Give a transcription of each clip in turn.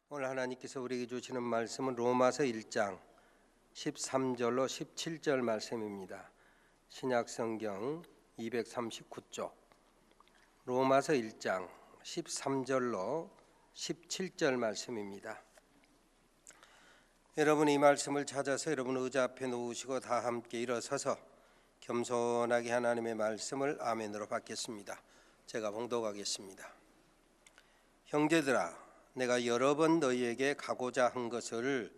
오늘 하나님께서 우리에게 주시는 말씀은 로마서 1장 13절로 17절 말씀입니다. 신약성경 239쪽 로마서 1장 13절로 17절 말씀입니다. 여러분 이 말씀을 찾아서 여러분 의자 앞에 놓으시고 다 함께 일어서서 겸손하게 하나님의 말씀을 아멘으로 받겠습니다. 제가 봉독하겠습니다. 형제들아, 내가 여러 번 너희에게 가고자 한 것을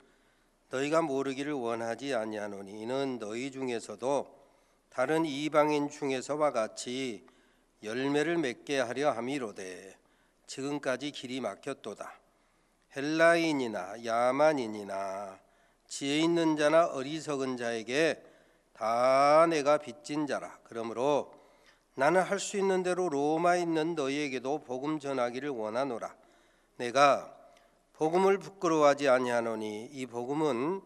너희가 모르기를 원하지 아니하노니 이는 너희 중에서도 다른 이방인 중에서와 같이 열매를 맺게 하려 함이로되 지금까지 길이 막혔도다. 헬라인이나 야만인이나 지혜 있는 자나 어리석은 자에게 다 내가 빚진 자라. 그러므로 나는 할 수 있는 대로 로마에 있는 너희에게도 복음 전하기를 원하노라. 내가 복음을 부끄러워하지 아니하노니 이 복음은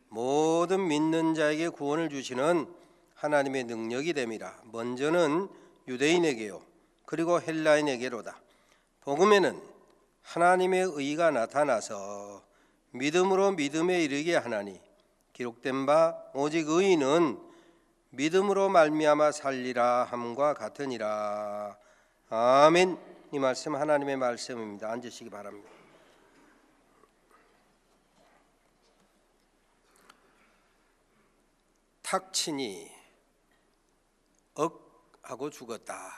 모든 믿는 자에게 구원을 주시는 하나님의 능력이 됨이라. 먼저는 유대인에게요 그리고 헬라인에게로다. 복음에는 하나님의 의가 나타나서 믿음으로 믿음에 이르게 하나니 기록된 바 오직 의인은 믿음으로 말미암아 살리라 함과 같으니라. 아멘. 이 말씀 하나님의 말씀입니다. 앉으시기 바랍니다. 탁친이 하고 죽었다.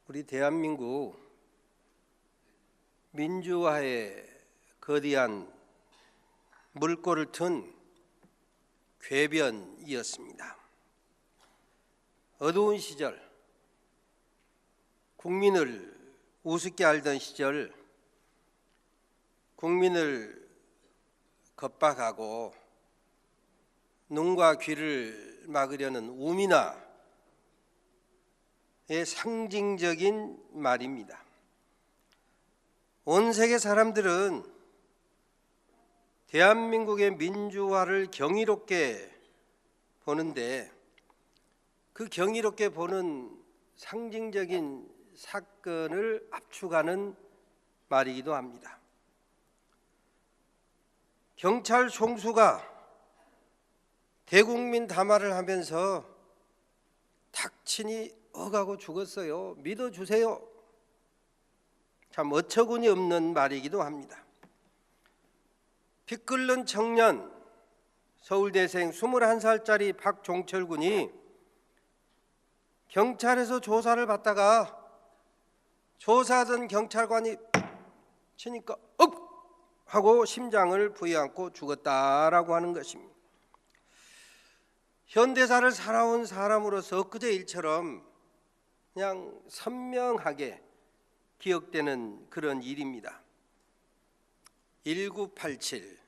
우리 대한민국 민주화의 거대한 물꼬를 튼 궤변이었습니다. 어두운 시절, 국민을 우습게 알던 시절, 국민을 겁박하고 눈과 귀를 막으려는 우민화의 상징적인 말입니다. 온 세계 사람들은 대한민국의 민주화를 경이롭게 보는데 그 경이롭게 보는 상징적인 사건을 압축하는 말이기도 합니다. 경찰 총수가 대국민 담화를 하면서 탁친이 억하고 죽었어요. 믿어주세요. 참 어처구니 없는 말이기도 합니다. 피 끓는 청년 서울대생 21살짜리 박종철 군이 경찰에서 조사를 받다가 조사하던 경찰관이 치니까 하고 심장을 부여안고 죽었다라고 하는 것입니다. 현대사를 살아온 사람으로서 엊그제 일처럼 그냥 선명하게 기억되는 그런 일입니다. 1987,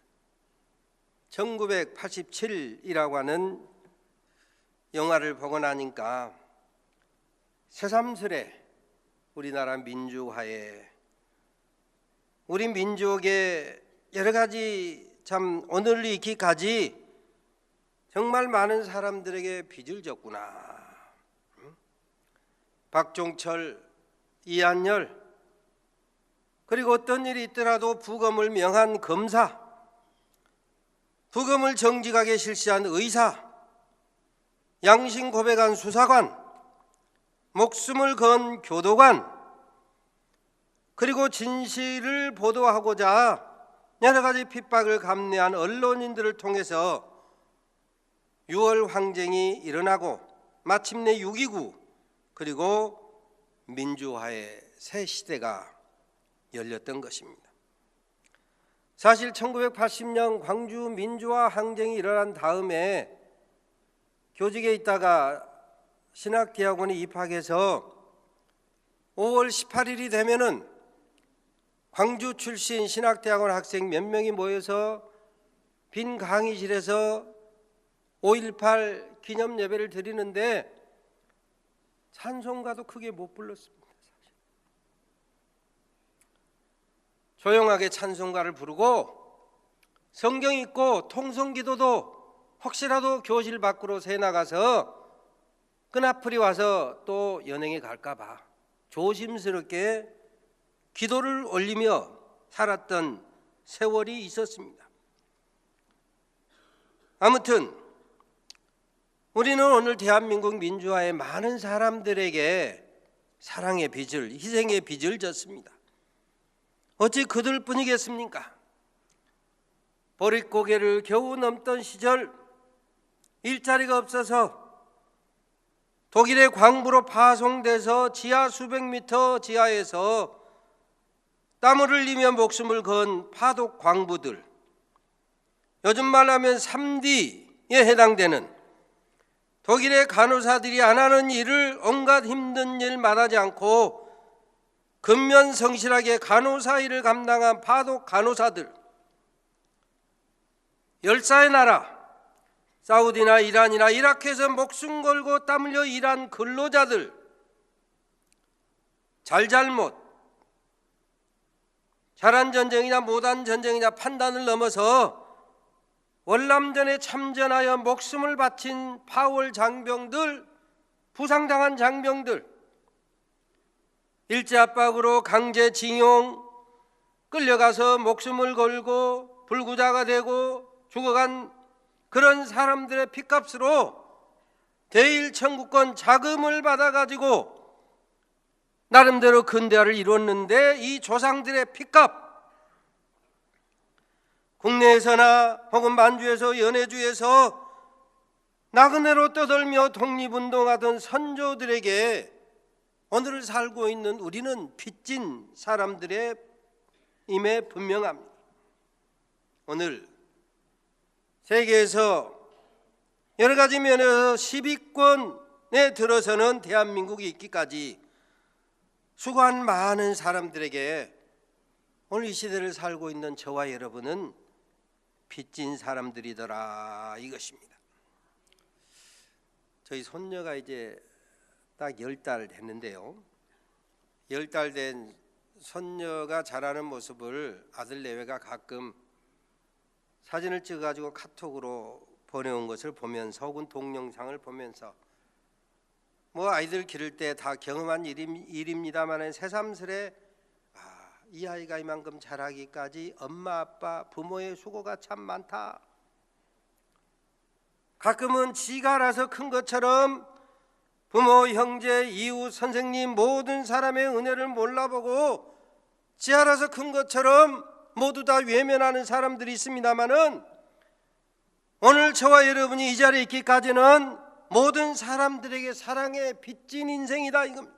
1987이라고 하는 영화를 보고 나니까 새삼스레 우리나라 민주화에 우리 민족의 여러 가지 참 오늘 있기까지 정말 많은 사람들에게 빚을 졌구나. 박종철, 이한열, 그리고 어떤 일이 있더라도 부검을 명한 검사, 부검을 정직하게 실시한 의사, 양심 고백한 수사관, 목숨을 건 교도관, 그리고 진실을 보도하고자 여러 가지 핍박을 감내한 언론인들을 통해서 6월 항쟁이 일어나고 마침내 6.29 그리고 민주화의 새 시대가 열렸던 것입니다. 사실 1980년 광주 민주화 항쟁이 일어난 다음에 교직에 있다가 신학대학원에 입학해서 5월 18일이 되면은 광주 출신 신학대학원 학생 몇 명이 모여서 빈 강의실에서 5.18 기념 예배를 드리는데 찬송가도 크게 못 불렀습니다. 사실. 조용하게 찬송가를 부르고 성경 읽고 통성기도도 혹시라도 교실 밖으로 새 나가서 끈앞풀이 와서 또 연행에 갈까 봐 조심스럽게 기도를 올리며 살았던 세월이 있었습니다. 아무튼 우리는 오늘 대한민국 민주화의 많은 사람들에게 사랑의 빚을, 희생의 빚을 졌습니다. 어찌 그들뿐이겠습니까? 보릿고개를 겨우 넘던 시절 일자리가 없어서 독일의 광부로 파송돼서 지하 수백 미터 지하에서 땀을 흘리며 목숨을 건 파독 광부들, 요즘 말하면 3D에 해당되는 독일의 간호사들이 안 하는 일을 온갖 힘든 일 말하지 않고 근면성실하게 간호사 일을 감당한 파독 간호사들, 열사의 나라 사우디나 이란이나 이라크에서 목숨 걸고 땀 흘려 일한 근로자들, 잘잘못, 잘한 전쟁이냐 못한 전쟁이냐 판단을 넘어서 월남전에 참전하여 목숨을 바친 파월 장병들, 부상당한 장병들, 일제압박으로 강제징용, 끌려가서 목숨을 걸고 불구자가 되고 죽어간 그런 사람들의 핏값으로 대일 청구권 자금을 받아가지고 나름대로 근대화를 이뤘는데, 이 조상들의 핏값, 국내에서나 혹은 만주에서 연해주에서 나그네로 떠돌며 독립운동하던 선조들에게 오늘 살고 있는 우리는 빚진 사람들의 임에 분명합니다. 오늘 세계에서 여러 가지 면에서 10위권에 들어서는 대한민국이 있기까지 수고한 많은 사람들에게 오늘 이 시대를 살고 있는 저와 여러분은 빚진 사람들이더라, 이것입니다. 저희 손녀가 이제 딱 10달 됐는데요, 10달 된 손녀가 자라는 모습을 아들 내외가 가끔 사진을 찍어가지고 카톡으로 보내온 것을 보면서, 혹은 동영상을 보면서, 뭐 아이들 기를 때 다 경험한 일입니다만 새삼스레 이 아이가 이만큼 자라기까지 엄마 아빠 부모의 수고가 참 많다. 가끔은 지가 알아서 큰 것처럼 부모, 형제, 이웃, 선생님 모든 사람의 은혜를 몰라보고 지 알아서 큰 것처럼 모두 다 외면하는 사람들이 있습니다마는, 오늘 저와 여러분이 이 자리에 있기까지는 모든 사람들에게 사랑의 빚진 인생이다, 이겁니다.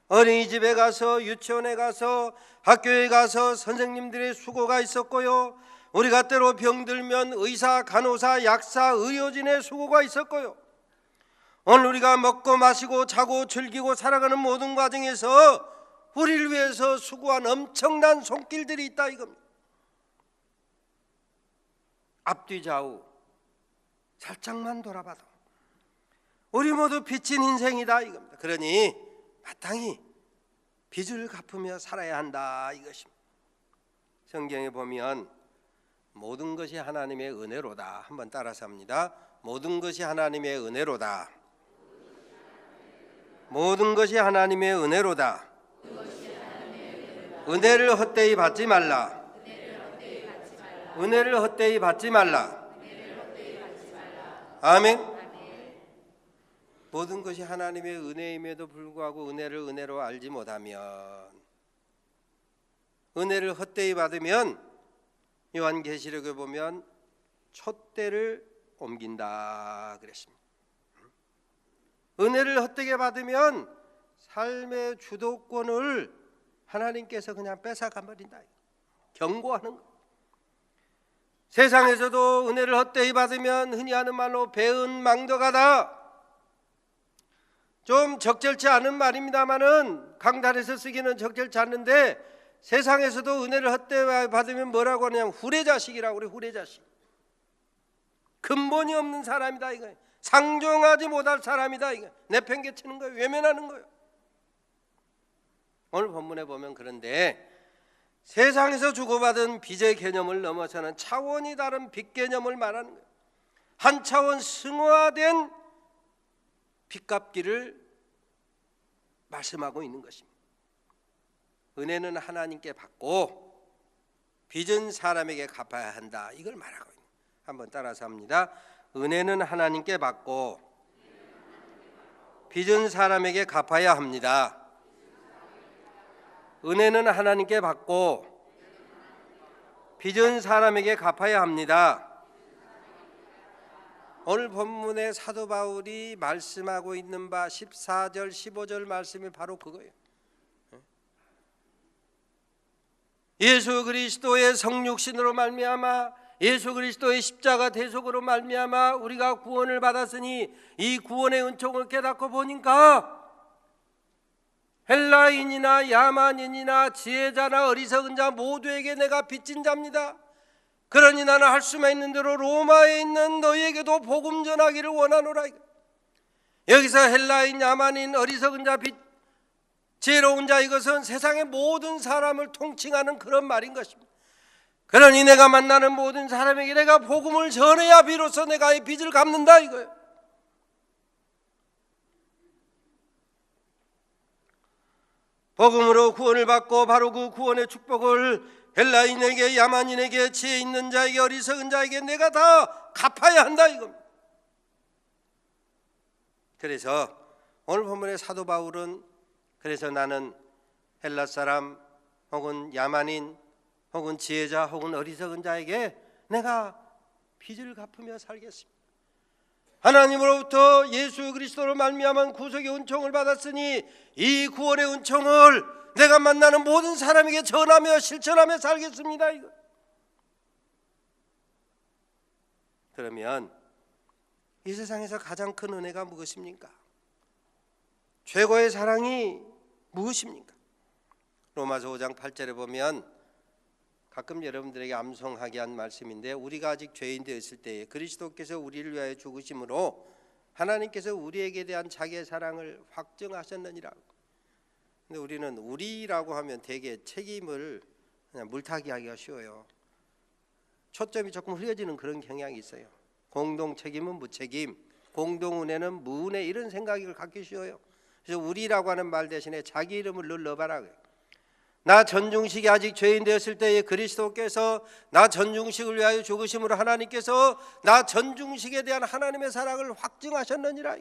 어린이집에 가서, 유치원에 가서, 학교에 가서 선생님들의 수고가 있었고요, 우리가 때로 병들면 의사, 간호사, 약사, 의료진의 수고가 있었고요, 오늘 우리가 먹고 마시고 자고 즐기고 살아가는 모든 과정에서 우리를 위해서 수고한 엄청난 손길들이 있다, 이겁니다. 앞뒤 좌우 살짝만 돌아봐도 우리 모두 빚진 인생이다, 이겁니다. 그러니 마땅히 빚을 갚으며 살아야 한다, 이것입니다. 성경에 보면 모든 것이 하나님의 은혜로다. 한번 따라서 합니다. 모든 것이 하나님의 은혜로다. 모든 것이 하나님의 은혜로다. 은혜를 헛되이 받지 말라. 은혜를 헛되이 받지 말라. 아멘. 모든 것이 하나님의 은혜임에도 불구하고 은혜를 은혜로 알지 못하면, 은혜를 헛되이 받으면 요한계시록에 보면 촛대를 옮긴다 그랬습니다. 은혜를 헛되게 받으면 삶의 주도권을 하나님께서 그냥 뺏어가 버린다, 경고하는 거. 세상에서도 은혜를 헛되이 받으면 흔히 하는 말로 배은망덕하다, 좀 적절치 않은 말입니다마는 강단에서 쓰기는 적절치 않는데, 세상에서도 은혜를 헛되이 받으면 뭐라고 하냐면 후레자식이라고 그래. 후레자식, 근본이 없는 사람이다, 이거. 상종하지 못할 사람이다, 이거. 내팽개치는 거예요. 외면하는 거예요. 오늘 본문에 보면 그런데 세상에서 주고받은 빚의 개념을 넘어서는 차원이 다른 빚 개념을 말하는 거예요. 한 차원 승화된 빚 갚기를 말씀하고 있는 것입니다. 은혜는 하나님께 받고 빚은 사람에게 갚아야 한다, 이걸 말하고 있는. 한번 따라서 합니다. 은혜는 하나님께 받고 빚은 사람에게 갚아야 합니다. 은혜는 하나님께 받고 빚은 사람에게 갚아야 합니다. 오늘 본문의 사도 바울이 말씀하고 있는 바 14절 15절 말씀이 바로 그거예요. 예수 그리스도의 성육신으로 말미암아 예수 그리스도의 십자가 대속으로 말미암아 우리가 구원을 받았으니 이 구원의 은총을 깨닫고 보니까 헬라인이나 야만인이나 지혜자나 어리석은 자 모두에게 내가 빚진 자입니다. 그러니 나는 할 수만 있는 대로 로마에 있는 너희에게도 복음 전하기를 원하노라. 여기서 헬라인, 야만인, 어리석은 자, 지혜로운 자, 이것은 세상의 모든 사람을 통칭하는 그런 말인 것입니다. 그러니 내가 만나는 모든 사람에게 내가 복음을 전해야 비로소 내가 이 빚을 갚는다 이거예요. 복음으로 구원을 받고 바로 그 구원의 축복을 헬라인에게, 야만인에게, 지혜 있는 자에게, 어리석은 자에게 내가 다 갚아야 한다 이겁니다. 그래서 오늘 본문의 사도 바울은 그래서 나는 헬라 사람 혹은 야만인 혹은 지혜자 혹은 어리석은 자에게 내가 빚을 갚으며 살겠습니다. 하나님으로부터 예수 그리스도로 말미암은 구속의 은총을 받았으니 이 구원의 은총을 내가 만나는 모든 사람에게 전하며 실천하며 살겠습니다. 이거. 그러면 이 세상에서 가장 큰 은혜가 무엇입니까? 최고의 사랑이 무엇입니까? 로마서 5장 8절에 보면 가끔 여러분들에게 암송하게 한 말씀인데, 우리가 아직 죄인 되었을 때에 그리스도께서 우리를 위하여 죽으심으로 하나님께서 우리에게 대한 자기의 사랑을 확증하셨느니라. 근데 우리는 우리라고 하면 되게 책임을 그냥 물타기 하기가 쉬워요. 초점이 조금 흐려지는 그런 경향이 있어요. 공동 책임은 무책임, 공동 은혜는 무은혜, 이런 생각을 갖기 쉬워요. 그래서 우리라고 하는 말 대신에 자기 이름을 늘 넣어봐라. 나 전중식이 아직 죄인 되었을 때에 그리스도께서 나 전중식을 위하여 죽으심으로 하나님께서 나 전중식에 대한 하나님의 사랑을 확증하셨느니라.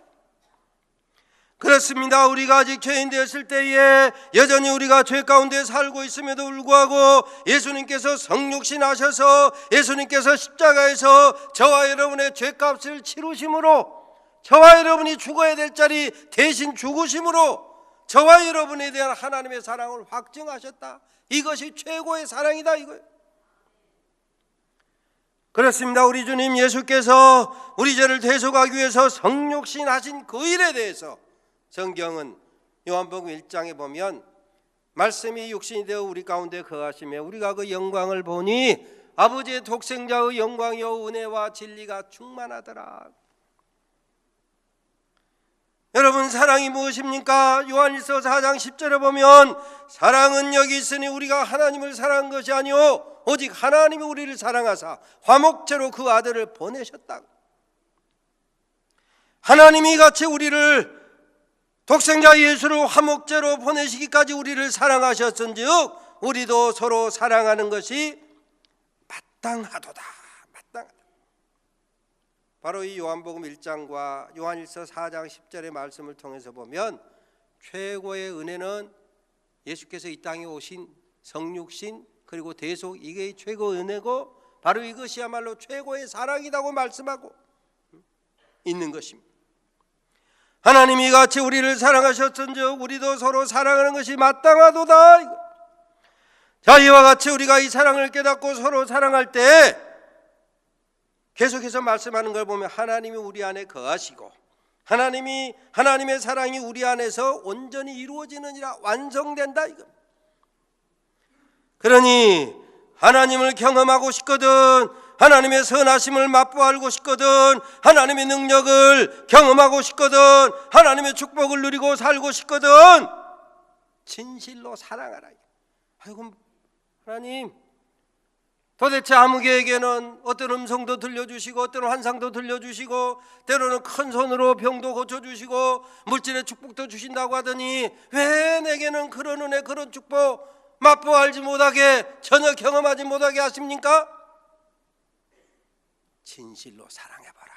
그렇습니다. 우리가 아직 죄인 되었을 때에 여전히 우리가 죄 가운데 살고 있음에도 불구하고 예수님께서 성육신하셔서 예수님께서 십자가에서 저와 여러분의 죄값을 치르심으로, 저와 여러분이 죽어야 될 자리 대신 죽으심으로 저와 여러분에 대한 하나님의 사랑을 확증하셨다. 이것이 최고의 사랑이다 이거예요. 그렇습니다. 우리 주님 예수께서 우리 죄를 대속하기 위해서 성육신하신 그 일에 대해서 성경은 요한복음 1장에 보면 말씀이 육신이 되어 우리 가운데 거하시며 우리가 그 영광을 보니 아버지의 독생자의 영광이요 은혜와 진리가 충만하더라. 여러분, 사랑이 무엇입니까? 요한일서 4장 10절에 보면 사랑은 여기 있으니 우리가 하나님을 사랑한 것이 아니요 오직 하나님이 우리를 사랑하사 화목제로 그 아들을 보내셨다. 하나님이 같이 우리를 독생자 예수를 화목제로 보내시기까지 우리를 사랑하셨은즉 우리도 서로 사랑하는 것이 마땅하도다. 바로 이 요한복음 1장과 요한일서 4장 10절의 말씀을 통해서 보면 최고의 은혜는 예수께서 이 땅에 오신 성육신 그리고 대속, 이게 최고의 은혜고 바로 이것이야말로 최고의 사랑이라고 말씀하고 있는 것입니다. 하나님이 같이 우리를 사랑하셨은즉 우리도 서로 사랑하는 것이 마땅하도다. 자, 이와 같이 우리가 이 사랑을 깨닫고 서로 사랑할 때 계속해서 말씀하는 걸 보면 하나님이 우리 안에 거하시고 하나님의 사랑이 우리 안에서 온전히 이루어지느니라, 완성된다 이거. 그러니 하나님을 경험하고 싶거든, 하나님의 선하심을 맛보아 알고 싶거든, 하나님의 능력을 경험하고 싶거든, 하나님의 축복을 누리고 살고 싶거든, 진실로 사랑하라. 아이고 하나님, 도대체 아무개에게는 어떤 음성도 들려주시고 어떤 환상도 들려주시고 때로는 큰 손으로 병도 고쳐주시고 물질의 축복도 주신다고 하더니 왜 내게는 그런 은혜 그런 축복 맛보아 알지 못하게 전혀 경험하지 못하게 하십니까? 진실로 사랑해봐라.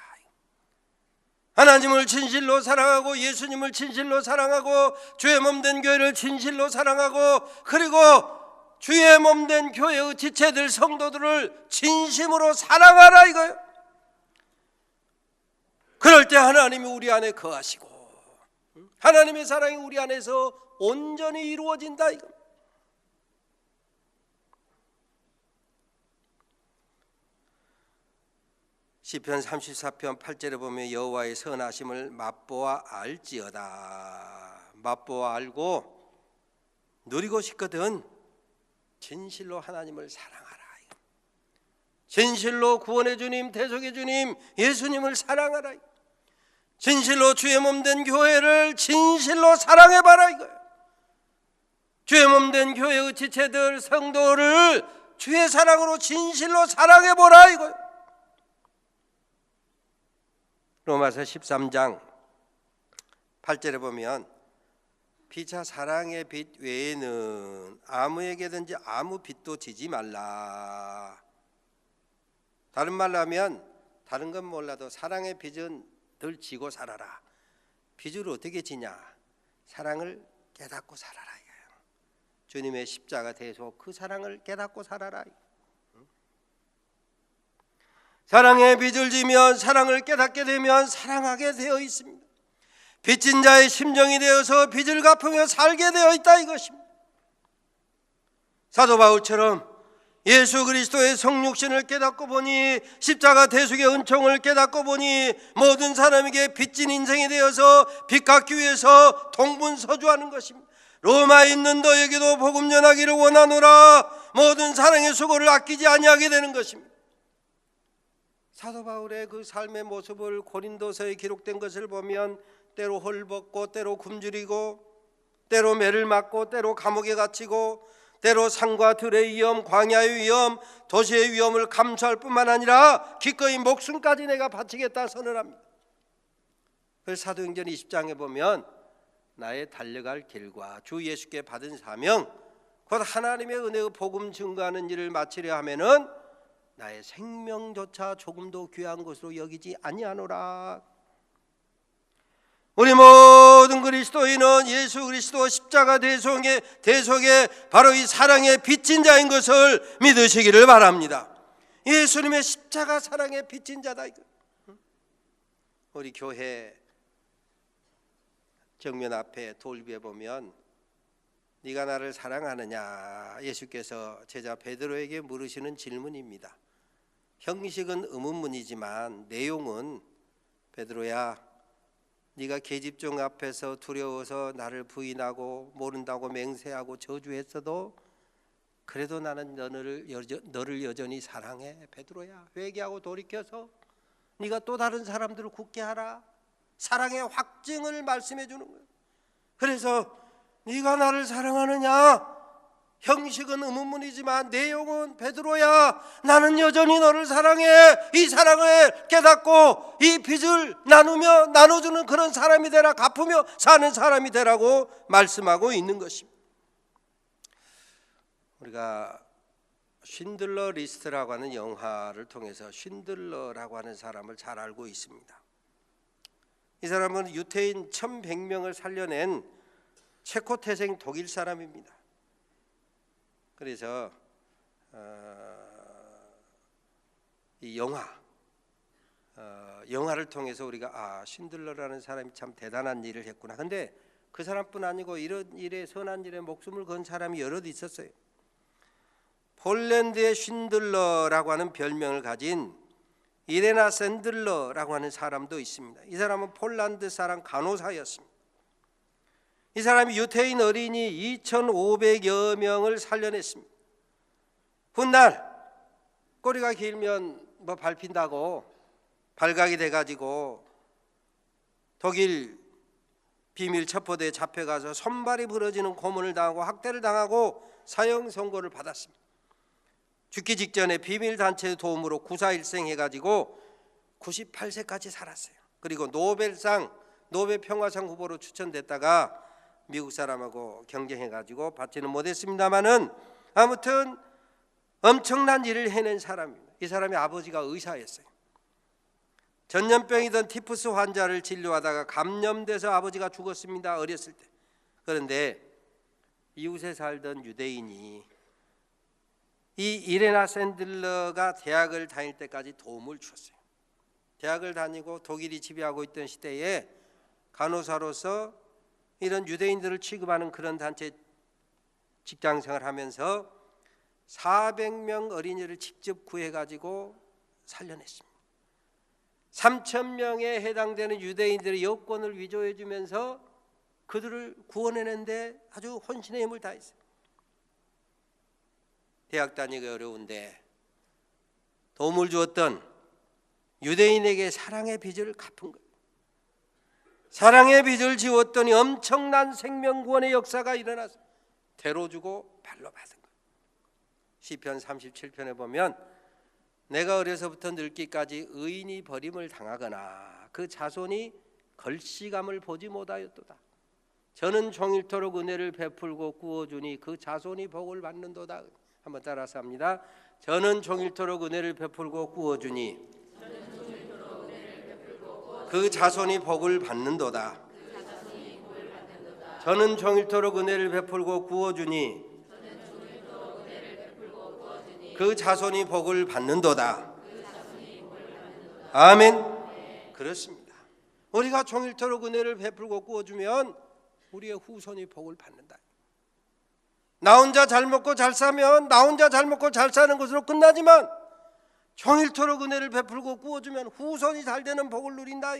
하나님을 진실로 사랑하고 예수님을 진실로 사랑하고 주의 몸된 교회를 진실로 사랑하고 그리고 주의 몸된 교회의 지체들 성도들을 진심으로 사랑하라 이거예요. 그럴 때 하나님이 우리 안에 거하시고 하나님의 사랑이 우리 안에서 온전히 이루어진다 이거. 시편 34편 8절에 보면 여호와의 선하심을 맛보아 알지어다. 맛보아 알고 누리고 싶거든 진실로 하나님을 사랑하라. 진실로 구원의 주님 대속의 주님 예수님을 사랑하라. 진실로 주의 몸된 교회를 진실로 사랑해봐라 이거예요. 주의 몸된 교회의 지체들 성도를 주의 사랑으로 진실로 사랑해보라 이거예요. 로마서 13장 8절에 보면 피차 사랑의 빛 외에는 아무에게든지 아무 빛도 지지 말라. 다른 말로 하면 다른 건 몰라도 사랑의 빛은 늘 지고 살아라. 빛을 어떻게 지냐? 사랑을 깨닫고 살아라 이거예요. 주님의 십자가 대속 그 사랑을 깨닫고 살아라. 사랑의 빛을 지면 사랑을 깨닫게 되면 사랑하게 되어 있습니다. 빚진 자의 심정이 되어서 빚을 갚으며 살게 되어 있다 이것입니다. 사도 바울처럼 예수 그리스도의 성육신을 깨닫고 보니 십자가 대속의 은총을 깨닫고 보니 모든 사람에게 빚진 인생이 되어서 빚 갚기 위해서 동분서주하는 것입니다. 로마에 있는 너에게도 복음 전하기를 원하노라. 모든 사랑의 수고를 아끼지 아니하게 되는 것입니다. 사도 바울의 그 삶의 모습을 고린도서에 기록된 것을 보면 때로 헐벗고 때로 굶주리고 때로 매를 맞고 때로 감옥에 갇히고 때로 산과 들의 위험 광야의 위험 도시의 위험을 감수할 뿐만 아니라 기꺼이 목숨까지 내가 바치겠다 선언합니다. 그래서 사도행전 20장에 보면 나의 달려갈 길과 주 예수께 받은 사명 곧 하나님의 은혜의 복음 증거하는 일을 마치려 하면은 나의 생명조차 조금도 귀한 것으로 여기지 아니하노라. 우리 모든 그리스도인은 예수 그리스도 십자가 대속의 바로 이 사랑의 빚진 자인 것을 믿으시기를 바랍니다. 예수님의 십자가 사랑의 빚진 자다. 우리 교회 정면 앞에 돌비에 보면 네가 나를 사랑하느냐 예수께서 제자 베드로에게 물으시는 질문입니다. 형식은 의문문이지만 내용은 베드로야 네가 계집종 앞에서 두려워서 나를 부인하고 모른다고 맹세하고 저주했어도 그래도 나는 너를 여전히 사랑해. 베드로야 회개하고 돌이켜서 네가 또 다른 사람들을 굳게 하라. 사랑의 확증을 말씀해 주는 거예요. 그래서 네가 나를 사랑하느냐 형식은 의문문이지만 내용은 베드로야 나는 여전히 너를 사랑해. 이 사랑을 깨닫고 이 빚을 나누며 나눠주는 그런 사람이 되라. 갚으며 사는 사람이 되라고 말씀하고 있는 것입니다. 우리가 쉰들러 리스트라고 하는 영화를 통해서 쉰들러라고 하는 사람을 잘 알고 있습니다. 이 사람은 유태인 1100명을 살려낸 체코 태생 독일 사람입니다. 그래서 이 영화를 통해서 우리가 쉰들러라는 사람이 참 대단한 일을 했구나. 근데 그 사람뿐 아니고 이런 일에 선한 일에 목숨을 건 사람이 여럿 있었어요. 폴란드의 쉰들러라고 하는 별명을 가진 이레나 샌들러라고 하는 사람도 있습니다. 이 사람은 폴란드 사람 간호사였습니다. 이 사람이 유태인 어린이 2,500여 명을 살려냈습니다. 훗날 꼬리가 길면 뭐 밟힌다고 발각이 돼가지고 독일 비밀 첩보대에 잡혀가서 손발이 부러지는 고문을 당하고 학대를 당하고 사형 선고를 받았습니다. 죽기 직전에 비밀단체의 도움으로 구사일생 해가지고 98세까지 살았어요. 그리고 노벨 평화상 후보로 추천됐다가 미국 사람하고 경쟁해가지고 받지는 못했습니다마는 아무튼 엄청난 일을 해낸 사람입니다. 이 사람의 아버지가 의사였어요. 전염병이던 티푸스 환자를 진료하다가 감염돼서 아버지가 죽었습니다. 어렸을 때. 그런데 이웃에 살던 유대인이 이 이레나 샌들러가 대학을 다닐 때까지 도움을 주었어요. 대학을 다니고 독일이 지배하고 있던 시대에 간호사로서 이런 유대인들을 취급하는 그런 단체 직장생활을 하면서 400명 어린이를 직접 구해가지고 살려냈습니다. 3,000명에 해당되는 유대인들의 여권을 위조해 주면서 그들을 구원해내는데 아주 혼신의 힘을 다했어요. 대학 다니기 어려운데 도움을 주었던 유대인에게 사랑의 빚을 갚은 거예요. 사랑의 빚을 지웠더니 엄청난 생명구원의 역사가 일어나서 대로 주고 발로 받은 거예요. 시편 37편에 보면 내가 어려서부터 늙기까지 의인이 버림을 당하거나 그 자손이 걸씨감을 보지 못하였도다. 저는 종일토록 은혜를 베풀고 구워주니 그 자손이 복을 받는도다. 한번 따라서 합니다. 저는 종일토록 은혜를 베풀고 구워주니 그 자손이 복을 받는도다. 저는 종일토록 은혜를 베풀고 구워주니 그 자손이 복을 받는도다. 아멘. 그렇습니다. 우리가 종일토록 은혜를 베풀고 구워주면 우리의 후손이 복을 받는다. 나 혼자 잘 먹고 잘 사면 나 혼자 잘 먹고 잘 사는 것으로 끝나지만 종일토록 은혜를 베풀고 구워주면 후손이 잘 되는 복을 누린다.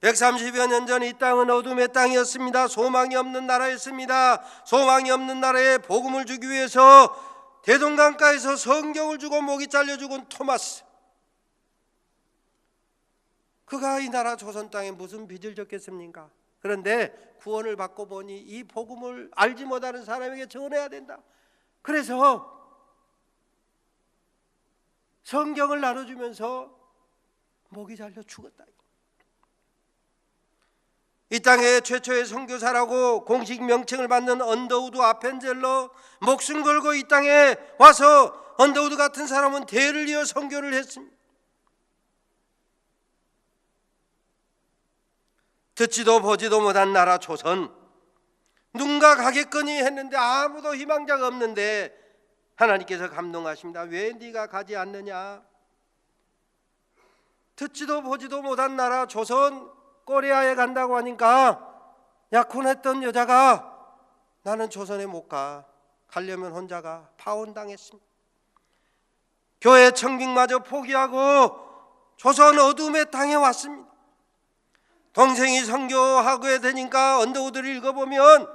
130여 년 전 이 땅은 어둠의 땅이었습니다. 소망이 없는 나라였습니다. 소망이 없는 나라에 복음을 주기 위해서 대동강가에서 성경을 주고 목이 잘려 죽은 토마스, 그가 이 나라 조선 땅에 무슨 빚을 졌겠습니까? 그런데 구원을 받고 보니 이 복음을 알지 못하는 사람에게 전해야 된다. 그래서 성경을 나눠주면서 목이 잘려 죽었다. 이 땅의 최초의 선교사라고 공식 명칭을 받는 언더우드 아펜젤러, 목숨 걸고 이 땅에 와서 언더우드 같은 사람은 대를 이어 선교를 했습니다. 듣지도 보지도 못한 나라 조선, 누군가 가겠거니 했는데 아무도 희망자가 없는데 하나님께서 감동하십니다. 왜 네가 가지 않느냐? 듣지도 보지도 못한 나라 조선, 코리아에 간다고 하니까 약혼했던 여자가 나는 조선에 못 가, 가려면 혼자 가, 파혼당했습니다. 교회 청빙마저 포기하고 조선 어둠의 땅에 왔습니다. 동생이 선교하게 되니까 언더우드를 읽어보면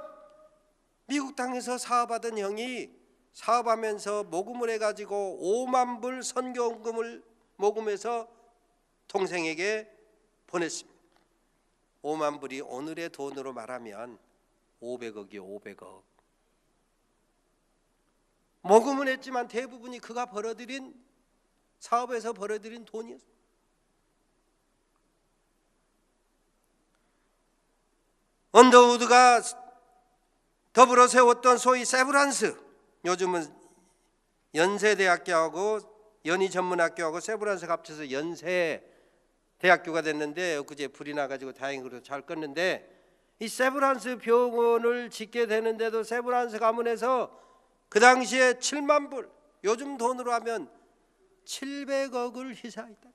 미국 땅에서 사업하던 형이 사업하면서 모금을 해가지고 5만 불 선교금을 모금해서 동생에게 보냈습니다. 5만 불이 오늘의 돈으로 말하면 500억이요, 500억. 모금은 했지만 대부분이 그가 벌어들인 사업에서 벌어들인 돈이었어요. 언더우드가 더불어 세웠던 소위 세브란스, 요즘은 연세대학교하고 연희전문학교하고 세브란스가 합쳐서 연세대학교가 됐는데 그제 불이 나가지고 다행히 잘 껐는데, 이 세브란스 병원을 짓게 되는데도 세브란스 가문에서 그 당시에 7만 불, 요즘 돈으로 하면 700억을 희생했다.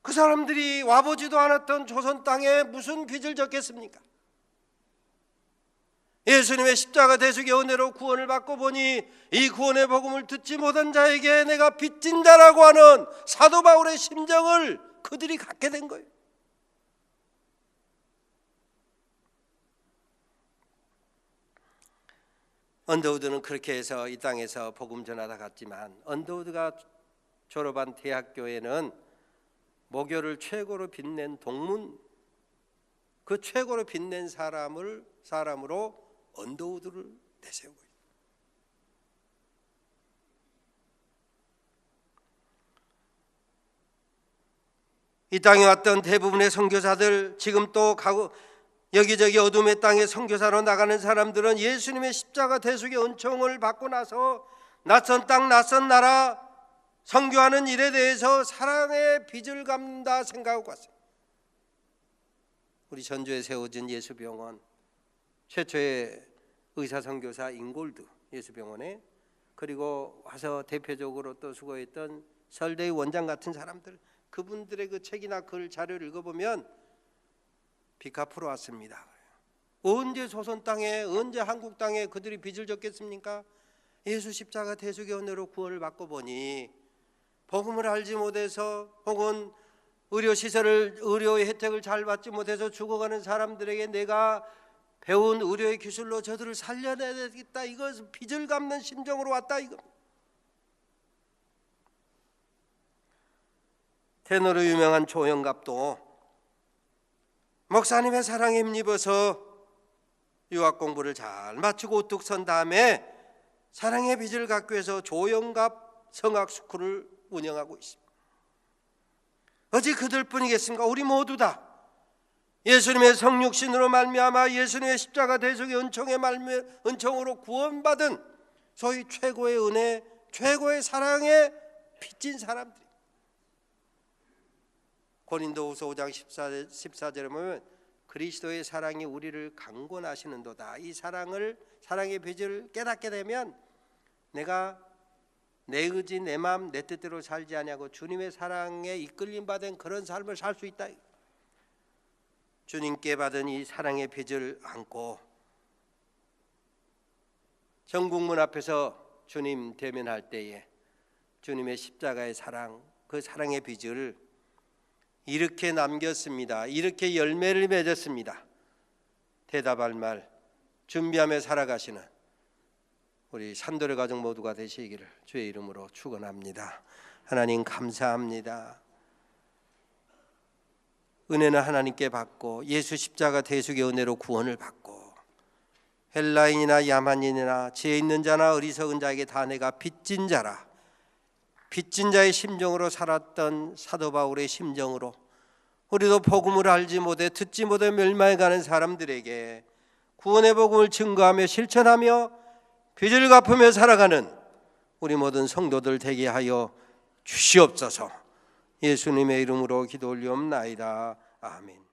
그 사람들이 와보지도 않았던 조선 땅에 무슨 빚을 졌겠습니까? 예수님의 십자가 대속의 은혜로 구원을 받고 보니 이 구원의 복음을 듣지 못한 자에게 내가 빚진 자라고 하는 사도 바울의 심정을 그들이 갖게 된 거예요. 언더우드는 그렇게 해서 이 땅에서 복음 전하다 갔지만, 언더우드가 졸업한 대학교에는 모교를 최고로 빛낸 동문, 그 최고로 빛낸 사람으로 언더우드를 내세우고 있습니다. 이 땅에 왔던 대부분의 선교사들, 지금 또 여기저기 어둠의 땅에 선교사로 나가는 사람들은 예수님의 십자가 대속의 은총을 받고 나서 낯선 땅 낯선 나라 선교하는 일에 대해서 사랑의 빚을 갚는다 생각하고 왔습니다. 우리 전주에 세워진 예수병원, 최초의 의사 선교사 인골드 예수병원에, 그리고 와서 대표적으로 또 수고했던 설대의 원장 같은 사람들, 그분들의 그 책이나 글 자료를 읽어보면 빚 갚으러 왔습니다. 언제 조선 땅에, 언제 한국 땅에 그들이 빚을 졌겠습니까? 예수 십자가 대속의 은혜로 구원을 받고 보니 복음을 알지 못해서 혹은 의료의 혜택을 잘 받지 못해서 죽어가는 사람들에게 내가 배운 의료의 기술로 저들을 살려내야 되겠다, 이것은 빚을 갚는 심정으로 왔다 이거. 테너로 유명한 조영갑도 목사님의 사랑에 힘입어서 유학 공부를 잘 마치고 우뚝 선 다음에 사랑의 빚을 갚기 위해서 조영갑 성악스쿨을 운영하고 있습니다. 어찌 그들뿐이겠습니까? 우리 모두 다 예수님의 성육신으로 말미암아 예수님의 십자가 대속의 은총으로 구원받은 소위 최고의 은혜, 최고의 사랑에 빚진 사람들이. 고린도후서 5장 14절에 보면 그리스도의 사랑이 우리를 강권하시는도다. 이 사랑의 빚을 깨닫게 되면 내가 내 의지, 내 마음, 내 뜻대로 살지 아니하고 주님의 사랑에 이끌림 받은 그런 삶을 살 수 있다. 주님께 받은 이 사랑의 빚을 안고 정국문 앞에서 주님 대면할 때에 주님의 십자가의 사랑, 그 사랑의 빚을 이렇게 남겼습니다. 이렇게 열매를 맺었습니다. 대답할 말 준비하며 살아가시는 우리 산돌의 가족 모두가 되시기를 주의 이름으로 축원합니다. 하나님 감사합니다. 은혜는 하나님께 받고 예수 십자가 대속의 은혜로 구원을 받고 헬라인이나 야만인이나 지혜 있는 자나 어리석은 자에게 다 내가 빚진 자라, 빚진 자의 심정으로 살았던 사도 바울의 심정으로 우리도 복음을 알지 못해 듣지 못해 멸망해가는 사람들에게 구원의 복음을 증거하며 실천하며 빚을 갚으며 살아가는 우리 모든 성도들 되게 하여 주시옵소서. 예수님의 이름으로 기도 올리옵나이다. 아멘.